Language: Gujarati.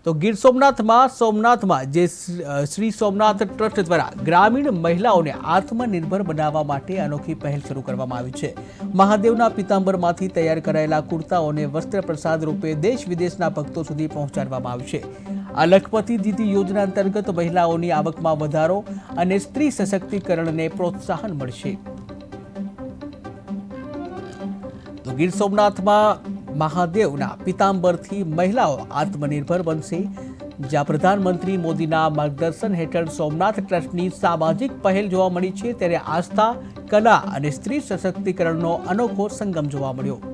તો ગીર સોમનાથમાં જે શ્રી સોમનાથ ટ્રસ્ટ દ્વારા ગ્રામીણ મહિલાઓને આત્મનિર્ભર બનાવવા માટે અનોખી પહેલ શરૂ કરવામાં આવી છે। મહાદેવના પિતાંબરમાંથી તૈયાર કરાયેલા કુર્તાઓને વસ્ત્ર પ્રસાદ રૂપે દેશ વિદેશના ભક્તો સુધી પહોંચાડવામાં આવ્યું છે। આ લખપતિ દીદી યોજના અંતર્ગત મહિલાઓની આવકમાં વધારો અને સ્ત્રી સશક્તિકરણને પ્રોત્સાહન મળશે। તો ગીર સોમનાથમાં મહાદેવના પિતાંબરથી મહિલાઓ આત્મનિર્ભર બનશે। જ્યાં પ્રધાનમંત્રી મોદીના માર્ગદર્શન હેઠળ સોમનાથ ટ્રસ્ટની સામાજિક પહેલ જોવા મળી છે, ત્યારે આસ્થા, કલા અને સ્ત્રી સશક્તિકરણનો અનોખો સંગમ જોવા મળ્યો।